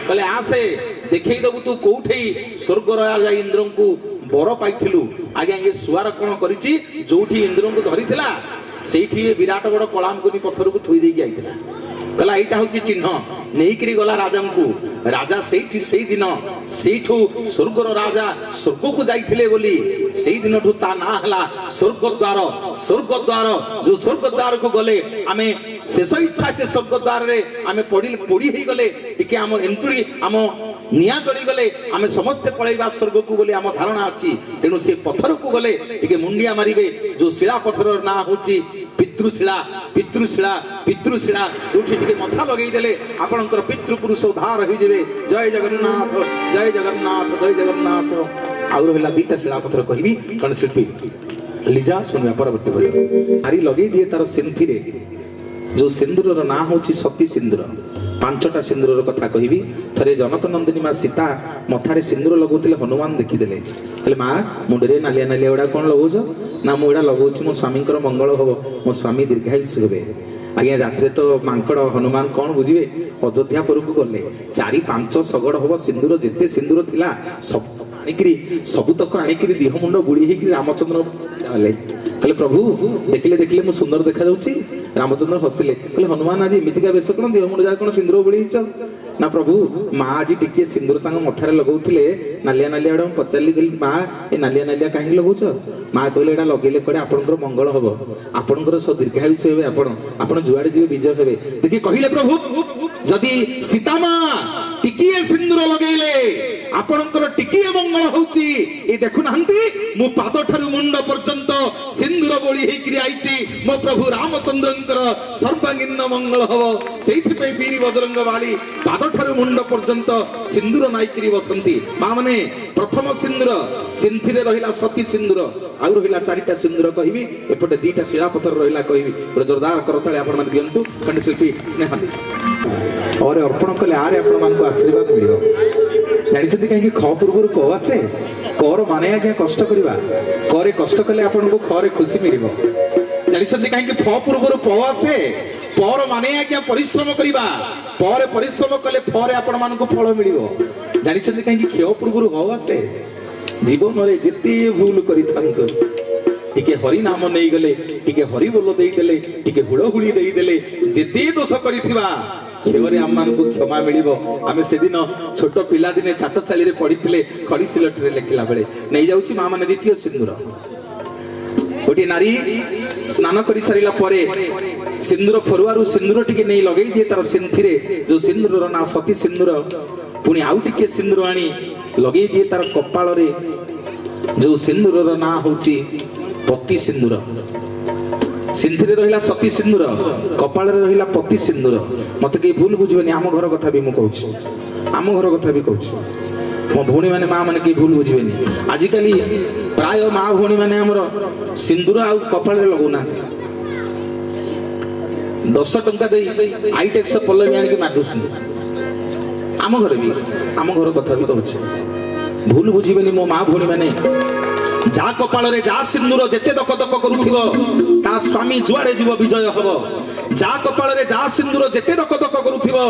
कहले आसे देखै दबु तू कोठै स्वर्ग राजा इंद्र को बर पाइथिलु आज्ञा ये सुआर कौन करिछि जोठी इंद्र को धरिथिला सेठी विराट बड़ कलामकुनी पत्थर को थोई देकी आइथिला कहला एटा होची चिन्ह नेइकरी गला राजा को राजा सेठी सेई दिन सेठू स्वर्गर राजा स्वर्ग को जाइथिले बोली सेई दिन ठू ता ना हला स्वर्गद्वार। स्वर्गद्वार जो स्वर्गद्वार को गले आमे शेष इच्छा से स्वर्गद्वार रे आमे पड़ी पड़ी ही गले टिके आम एंतुड़ी आम निया चढ़ी गले आमे समस्ते पळैबा स्वर्ग को बोली आम धारणा अछि। तेणु से पत्थर को गले टिके मुंडिया मारिबे। जो शिला पत्थर ना होची पितृशिला पितृशिला पितृशिला जोठी टिके मथा लगेई देले आपनकर पितृपुरुष उद्धार होई जेबे। जय जगन्नाथ जय जगन्नाथ जय जगन्नाथ। आउर भेला 2टा शिला पत्थर कहबी कण शिल्पी लिजा सुनिया परवर्ती भजन आरी लगेई दिए तार सिंथी रे जो सिंदूर ना होची सती सिंदूर 5टा सिंदूर कथा कहबी। थरे जनक नंदिनी माँ सीता मथारे सिंदूर लगौतिले हनुमान देखिदेले कहले माँ मुंडरे नालिया नालिया एडा कोन लगौछ ना मु एडा लगौछि मो स्वामीकर मंगल हबो मो स्वामी दीर्घायुष हेबे। आज्ञा रात्रे तो मांकड़ हनुमान कौन बुझे अयोध्यापुर को गले 4-5 सगड़ हम सिंदूर जिते सिंदूर थिला सब आनिकी सबुतक आनिकी देह मुंड बुड़ी होगी रामचंद्र कहले प्रभु देखिले देखिले मु सुंदर देखा जाउची। रामचंद्र हसिले कहले हनुमान आज एमितिका बेश कौन देह मुंड जा कौन सिंदूर बुड़ी ना प्रभु माँ आज टिके सिंदूर मथारे लगौले नालिया नालिया एडा पचारि माँ ए नालिया नालिया कहीं लगौछ माँ कहले एडा लगेले कड़े आपनकर मंगल हम आपनकर सब दीर्घायुष हे आपण जुआड़े जी विजय हे देखिए कहले प्रभु जदि सीता माँ टिकिए सिंदूर लगेले आपणकर टिकिए मंगल होउची ए देखु नाहंती मु पाद ठारु मुंड पर्यंत सिंदूर बोली हेकरी आइची मो प्रभु रामचंद्रंकर सर्वांगीन मंगल हबो सेहि पे वीर बजरंग वाली पाद ठारु मुंड पर्यंत सिंदूर नाइकरी बसंती मा माने प्रथम सिंदूर सिंथिरे रहिला सती सिंदूर आउ रहिला चारिटा सिंदूर कहिबी एपटे दीटा शिला पत्थर रहिला कहिबी पुरा जोरदार करताळे आपण मान दियंतु कंठशिल्पी स्नेहाली और अर्पण कले आरे आपण मान को आशीर्वाद मिलियो जानि छथि काहे कि ख पूर्वरु को आसे कर माने आज्ञा कष्ट करिवा करे कष्ट कले आपण को खरे खुशी मिलिबो जानि छथि काहे कि फ पूर्वरु प आसे पर माने आज्ञा परिश्रम करिवा पर परिश्रम कले फरे आपण मान को फल मिलिबो जानि छथि काहे कि ख पूर्वरु हो आसे जीवन रे जेते भूल करिथांतो टिके हरि नाम नहीं गले टिके हरि बोल देई देले टिके हुड़हुड़ी देई देले जेते दोष करिथिबा खेवरे आमान को क्षमा मिलिबो आमे से दिन छोट पिला दिने चाटशाली रे पढिथिले खड़ी सिलट रे लेखिला बेले नै जाउची मा माने द्वितीय सिंदूर गोटी नारी स्नान करि सारिला परे सिंदूर फरुआरु सिंदूर टिके नै लगेई दिए तार सिंथिरे जो सिंदूर रो ना सती सिंदूर पुनी आउ टिके सिंदूर आनी लगेई दिए तार कपाल रे जो सिंदूर रो ना होची पति सिंदूर सिंथिरे रहिला सती सिंदूर कपाल रे रहिला पति सिंदूर मते के भूल बुझबेनी आम घर कथा भी मु कहूची आम घर कथा भी कहूची मो भौणी माने मां माने के भूल बुझबेनी आजि काली प्राय मां भौणी माने हमर सिंदूर आ कपाल रे लगौ नाथि 10 टंका देई आईटेक्स पल्लवी आनी के माडुसु आम घर भी आम घर कथा भी कहूची भूल बुझबेनी मो मां भौणी माने जा कपाल रे जा सिंदूर जेते दक दक करूथिबो ता स्वामी जुआडे जीव विजय हबो जा कपाल रे जा सिंदूर जेते दक दक करूथिबो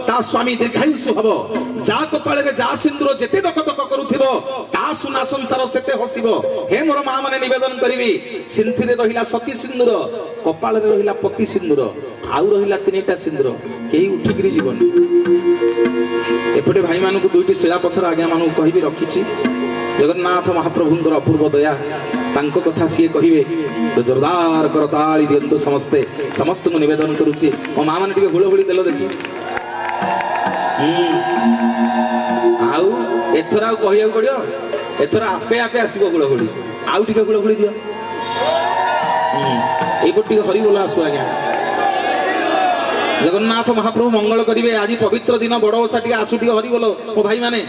ता स्वामी दीर्घायुष हबो जा कपाल रे जा सिंदूर जेते दक दक करूथिबो ता सुना संसार सेते हसिबो हे मोर मां माने निवेदन करिवि सिंथिरे रहिला सती सिंदूर कपाल रे रहिला पति सिंदूर आउ रहिला तीनटा सिंदूर केही उठिकरी जीवन एपटे भाई मानू को दुईटी शिला पत्थर आज्ञा मानू कहिबि रखिछि जगन्नाथ महाप्रभुंकर अपूर्व दया तांको कथा सीए कहिबे जोरदार करताली दियंतु समस्ते समस्त को निवेदन करूची मो मां माने टिके हुळहुळी देलो देखि आउ एथरा आउ कहिया पड़ियो एथरा आपे आपे आसीबो हुळहुळी आउ टिके हुळहुळी दियो एगो टिके हरि बोला आसु आज्ञा जगन्नाथ महाप्रभु मंगल करिवे आज पवित्र दिन बड़ ओसा टिके आसु टिके हरि बोलो मो भाई माने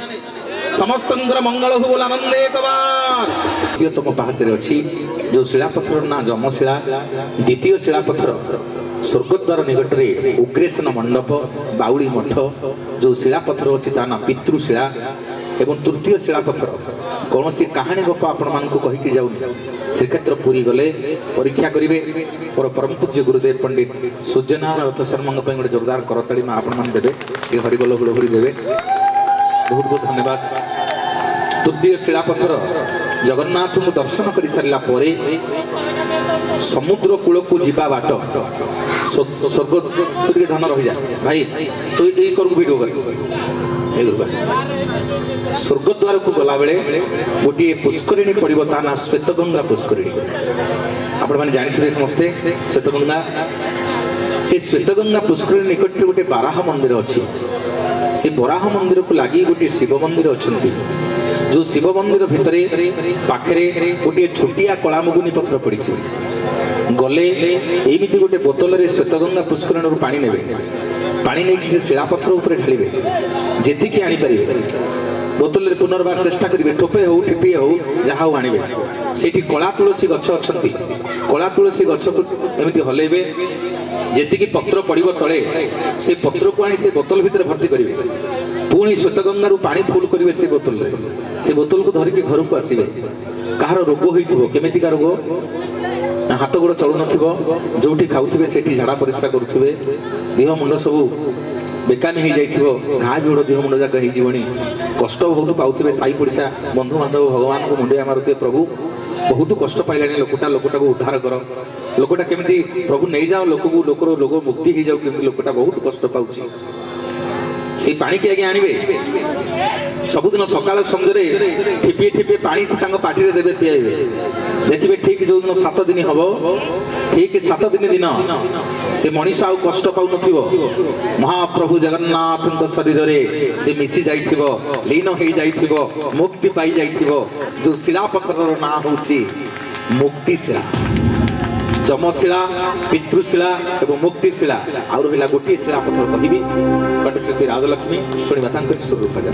समस्त मंगल हो बोला आनंद एक बार द्वितीयतम पाहच रे अछि जो शिला पत्थर ना जमशिला द्वितीय शिला पत्थर स्वर्गद्वार निकट रे उग्रेसन मंडप बाउली मठ जो शिला पत्थर अछि ता ना पितृशिला एवं तृतीय शिला पत्थर कौन सी कहानी गप आपण मान को कहि के जाउ श्रीक्षेत्र पुरी गले परीक्षा करिवे और परम पूज्य गुरुदेव पंडित सूर्यनारायण रथ शर्मा पे गोटे जोरदार करताली मा आपण मान देबे ए हरिबोल गुड़गुड़ी देबे बहुत बहुत धन्यवाद तृतीय शिला पत्थर जगन्नाथ को दर्शन कर सारा पर समुद्र कूल को जीवा बाट स्वर्ग तू धन रही जा भाई तू यही कर भिडियो कर स्वर्गद्वार को गला बेले गोटे पुष्करिणी पड़ो ता ना श्वेतगंगा पुष्करिणी आपण मैंने जानी समस्ते श्वेतगंगा से श्वेतगंगा पुष्करिणी निकट गोटे बाराह मंदिर अच्छी से बराह मंदिर को लगी गोटे शिव मंदिर अच्छी जो शिव मंदिर भितरे पाखरे गोटे छोटिया कलामुगुनी पत्थर पड़ी गले एमती गोटे बोतल रे श्वेतगंगा पुष्करण पानी नेबे पानी नहीं से शिला पत्थर ऊपर ढालिबे जेतिकी आनी परिबे बोतल रे पुनर्बार चेष्टा करिवे टोपे हो ठिपी हो जहा हो आनिबे सेठी कला तुलसी गछ अछंती कला तुलसी गछ को एमती हलेबे जेतिकी पत्र पड़िबो तळे से पत्र को आनी से बोतल भितर भर्ती करिवे पुणी श्वेतगंगा रु पानी फुल करिवे से बोतल को धरिके घर को आसीबे कहार रोग होइथिबो केमिति का रोग हाथ गोड़ चलु नथिबो जोठी खाउथिबे सेठी झाड़ा परिश्रा करूथिबे देह मुंड सब बेकामी हो जाइथिबो घा जोड़ देह मुंड जाक हेइ जीवनी कष्ट बहुत पाउथिबे साई पड़िसा बंधु बांधव भगवान को मुंडिया मारुथिबे प्रभु बहुत कष्ट पाइलानी लोकटा को उद्धार कर लोकटा केमिति प्रभु नहीं जाओ लोकर लोग मुक्ति हो जाओ केमिति लोकटा बहुत कष्ट पाउछि से पानी के आगे आनिबे सबुदिन सकाल संजरे ठिपे ठिपे पानी पार्टी देवे पियाबे देखिए ठीक जो दिन 7 दिन हम ठीक 7 दिन दिन से मनीष आउ कष्ट पाउन महाप्रभु जगन्नाथ शरीर में से मिसी जाइथिबो लीन हो जाइथिबो मुक्ति पाई जाइथिबो जो शिला पत्थर ना होची मुक्तिशिला जमशिला पितृशिला एवं मुक्तिशिला आउ रहिला गोटे शिला पत्थर कहबी कंठशिल्पी राजलक्ष्मी शुणिबा तांकर स्वरूप जा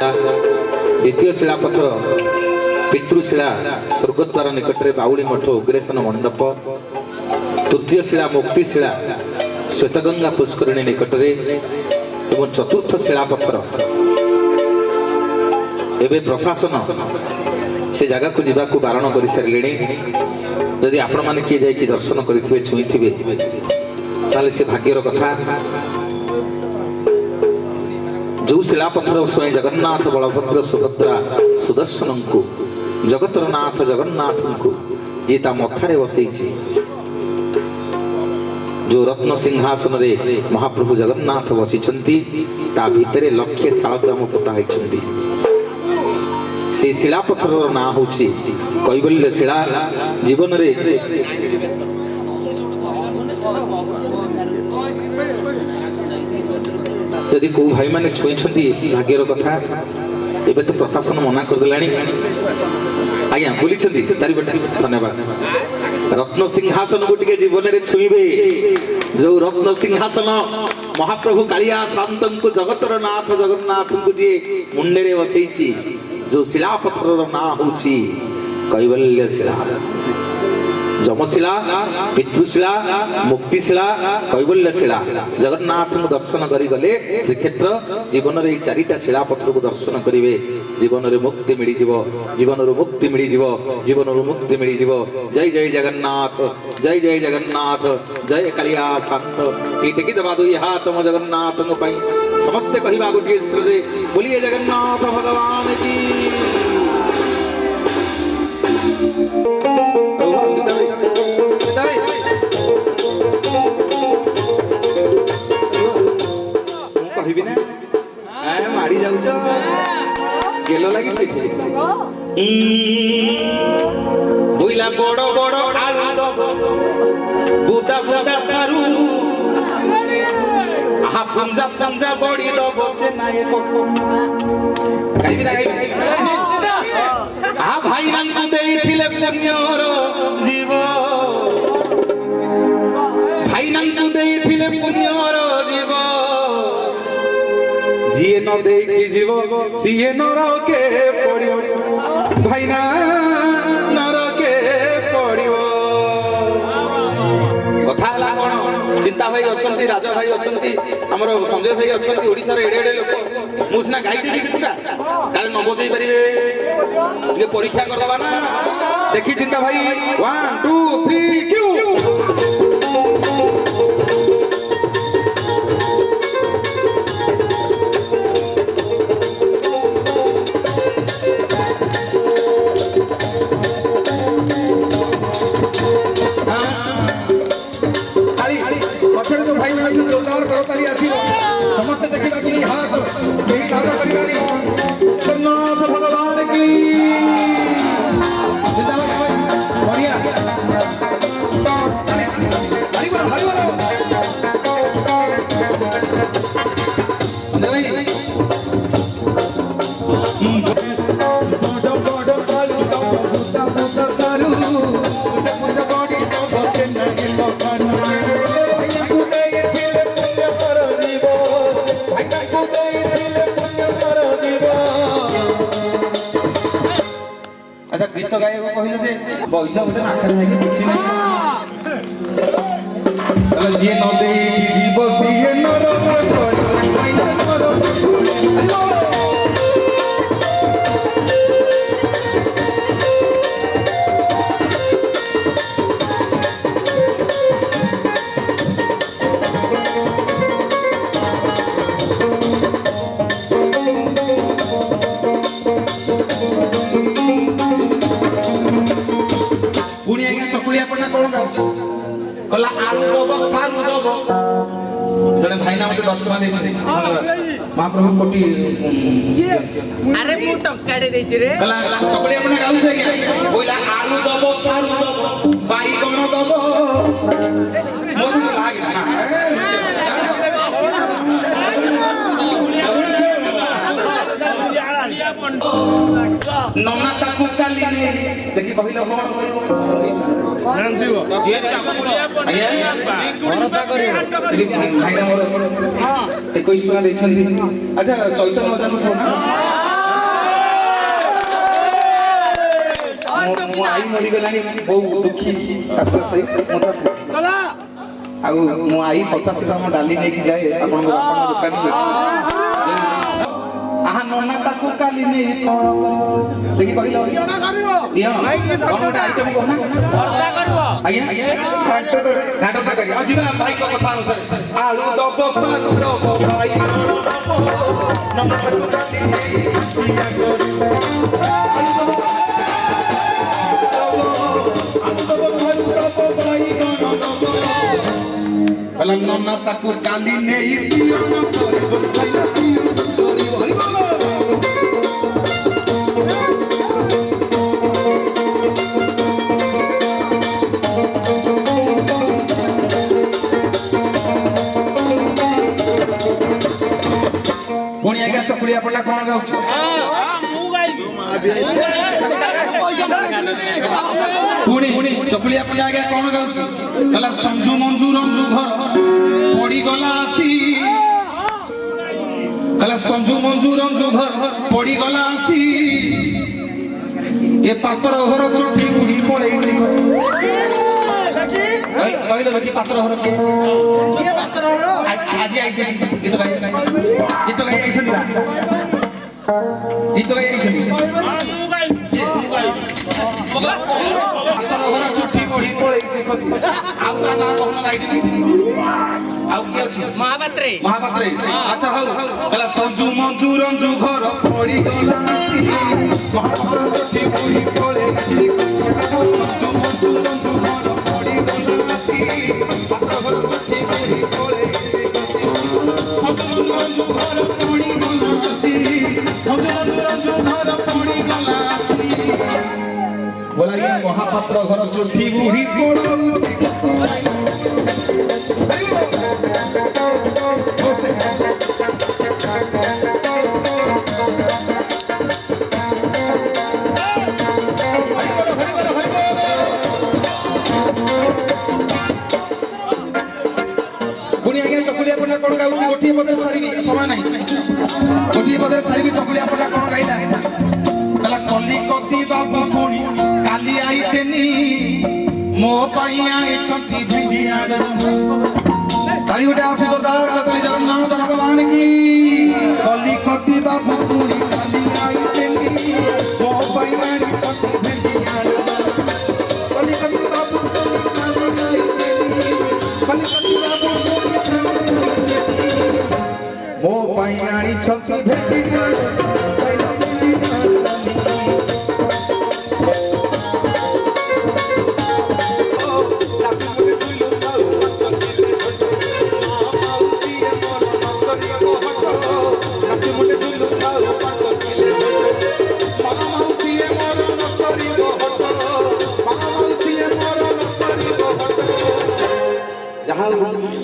द्वितीय शिलापथर पितृशिला स्वर्गद्वार निकट में बाउली मठ उग्रेसन मंडप। तृतीय शिला मुक्तिशिला श्वेतगंगा पुष्करिणी निकट में। चतुर्थ शिलापथर एवं प्रशासन से जगह को जीवा को बारण कर सारे। जदि आपण मैंने किए जाकि दर्शन करेंगे छुई थे से भाग्यर कथा। जो शिलापथर स्वयं जगन्नाथ बलभद्र सुभद्रा सुदर्शन को जगतर नाथ जगन्नाथ को जी मथारे बसई जो रत्न सिंहासन रे महाप्रभु जगन्नाथ बसिचंती ता भितरे लक्षे शालग्राम पोता होइचंती। से शिलापथर ना होछि कैवल्य शिला। जीवन रे जदि को भाई माने छुईछंती भाग्यर कथा। एबे तो प्रशासन मना कर देलानी आज्ञा बोलीछंती चारिपटे। धन्यवाद। रत्न सिंहासन को टिके जीवन रे छुईबे। जो रत्न सिंहासन महाप्रभु कालिया शांतन को जगतर नाथ जगन्नाथ को जे मुंडे रे बसैछि। जो शिलापथर ना होछि कैवल्य शिला। जमशिला पितृशिला मुक्तिशिला कैवल्य शिला। जगन्नाथ को दर्शन करी गले श्रीक्षेत्र जीवन रे चारिटा शिलापथर को दर्शन करिवे। जीवन रे मुक्ति मिली जीवो। जीवन रो मुक्ति मिली जीवो। जीवन रो मुक्ति मिली जीवो। जय जय जगन्नाथ जय जय जगन्नाथ जय कालिया शांत। टेकी दबा दो हाथ मो जगन्नाथ को पई समस्त कहिबा गोटे श्री बोलिए जगन्नाथ भगवान की। माड़ी जाऊच गेल लगी बोइला बड़ बड़ आलू दब बुदा बुदा सारू आहा पंजा पंजा बड़ी दब चेन्नाई कोको काई ना आहा भाई रंगु देइथिले पुण्यर जीव भाई रंगु देइथिले पुण्यर जीव जिए न देखी जीव सीए नरके पड़ियो भाई ना नरके पड़ियो। कथा ला कोन चिंता भाई अछंती राजा भाई अछंती हमर संजय भाई अछंती ओडिसा रे एडे एडे लोक मु सिना गाई देबी कितुटा काल न बोदेई परिबे ये परीक्षा करबा ना देखी चिंता भाई 1 2 3 क्यू। समस्त देखिबा कि हाथ यही धारण करिबानी जगन्नाथ भगवान की जिंदाबाद बढ़िया हरि बोलो हरि बोलो भाई बड़ बड़ कालू बुता बुता सारू बुता बड़ी तो चेन्नई लोकाना गीत गाइबा कहले जे पैसा मते आखर लागे किछि नै चलो ये न दे जीव सिए नर कला आलू दबो सालू दबो जने भाई ना मते 10 टका देछि महाप्रभु कोटी अरे मु टक्काडे देछि रे कला चकड़ी अपने गाउ छै क्या बोला आलू दबो सालू दबो बाई कोन दबो मोसे लागे ना नना ताकू काली देखि कहिलो ध्यान दियो ये भरता करियो भाई मोर 21 टका देछन। अच्छा चैतन्य जानु छ ना मरी गलानी बहुत दुखी ताको सही मोटा चला आ मो आई 50 ग्राम डाली लेके जाए अपन दुकान में आहा नन्ना ताको काली नहीं कोन से की कहिलो इना करिवो कोन आइटम को ना खर्चा करबो आज्ञा घाटो तो करी अजिबा भाई को कथा अनुसार आलू दबो सालू दबो भाई नन्ना ताको काली नहीं इना करी नन्ना ताको काली नहीं चकुड़िया पड़ला कौन गाउछ पुणी चकुड़िया पड़ला गया कौन गाउछ कला संजू मंजू रंजू घर पड़ी गला आसी कला संजू मंजू रंजू घर पड़ी गला आसी ये पातर घर चोठी बुढ़ी पड़े कहलो देखी पात्र घर के पात्र घर आज आइसे ये तो गाय आइसे दिला ये तो गाय आइसे मु गाय पात्र घर चुट्टी बुढ़ी पड़े छे खसी आउ ता ना कहना गाय दे आउ की अछि महापात्रे अच्छा हौ कला संजू मंजू रंजू घर पड़ी गला महापात्र चुट्टी बुढ़ी पड़े छे खसी संजू मंजू रंजू घर पड़ी गला पात्र घर चुट्टी बुढ़ी पड़े छे खसी संजू रंजू घर पड़ी गला संजू रंजू घर पड़ी गला बोला ये महापात्र घर चुट्टी बुढ़ी पड़े छे खसी गोटी पदर सारी समय नहीं गोटी पदर सारी भी चकुलिया पड़ा कौन गाइला कला कली कति बाबू पुणी काली आई छेनी मो पाई आई छथि भिडिया ताली गोटे आसी जोरदार कतली जगन्नाथ भगवान की कली कति बाबू पुणी काली आई छेनी मो पाई आई छथि भिडिया कली कति बाबू पुणी काली आई छेनी कली कति बाबू मो पायाणी छथि भेटिया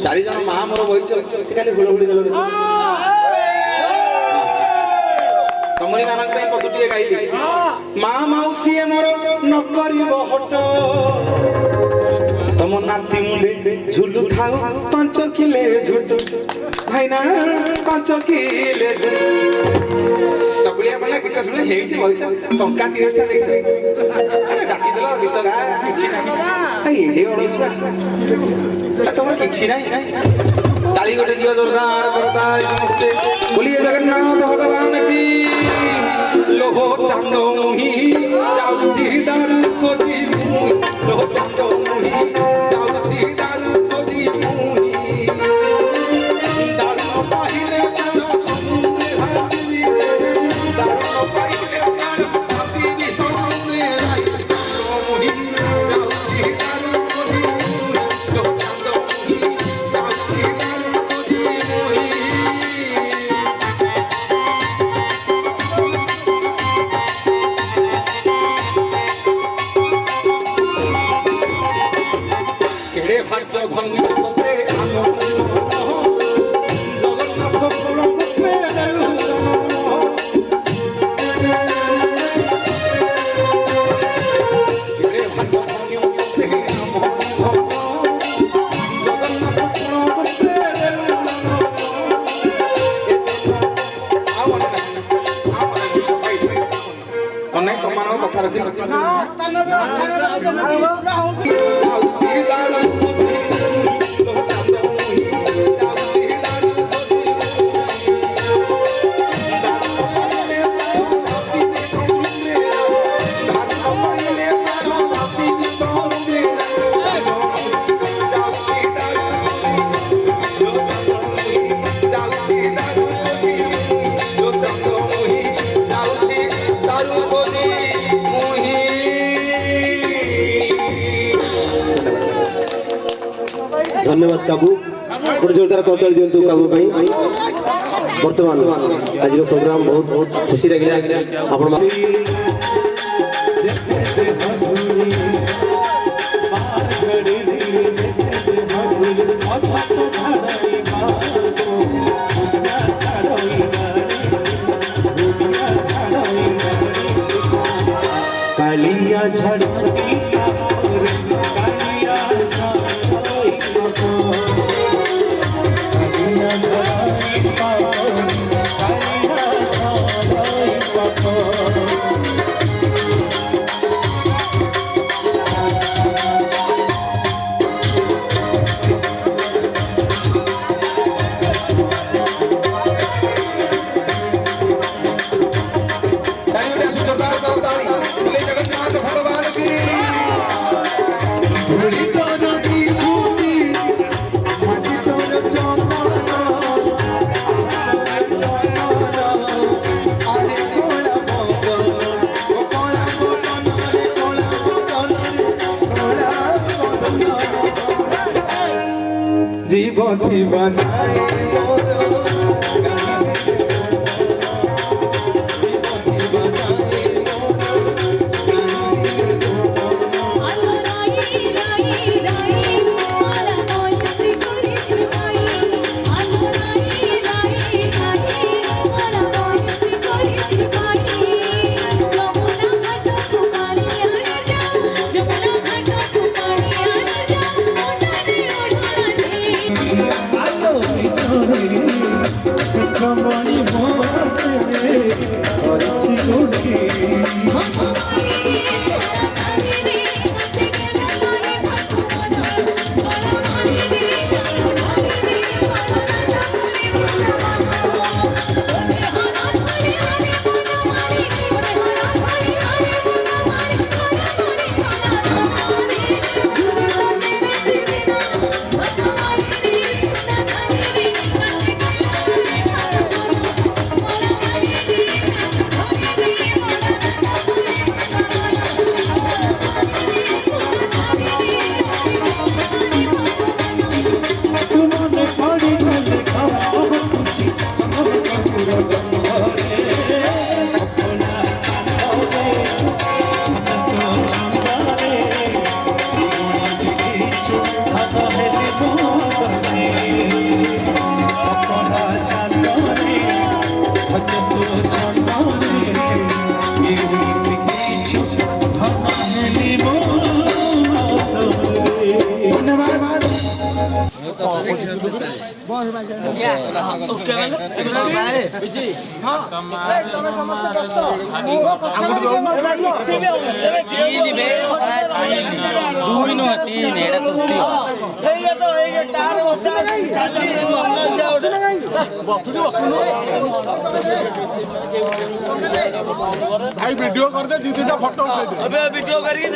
चारि जन मां मोर बहिछ खाली हुलहुली देलो तमरी मानक पे पदुटिए गाइली मां मौसी मोर न करिबो हट तम नाती मुंडे झुलु थाओ 5 किले झुटु भाईना 5 किले चकुलिया पला गीत सुने हेइति बहिछ टंका 30 टा देखछ डाकी देलो गीत गा किछि नाही ए ओडसवा तमर किछि नाही ताली गोटे दियो जोरदार करता नमस्ते बोलिए जगन्नाथ भगवान की लोहो चांदो मुही जाउची दारू कोती लोहो चांदो मुही जाउची दारू कोती मुही दारू पाहिले चलो समुद्र हसी दारू पाहिले चलो हसी समुद्र राई मुही जाउची दारू कोती लोहो चांदो मुही जाउची दारू कोती मुही କଥା ରଖି धन्यवाद काबू गोटे जोरदार कदल दिंतु काबू बर्तमान आज प्रोग्राम बहुत बहुत खुशी लगे आपण कालिया झड़ जीवन की बजाए भाई वीडियो कर दे दीदी का फोटो उठा दे। अबे वीडियो करके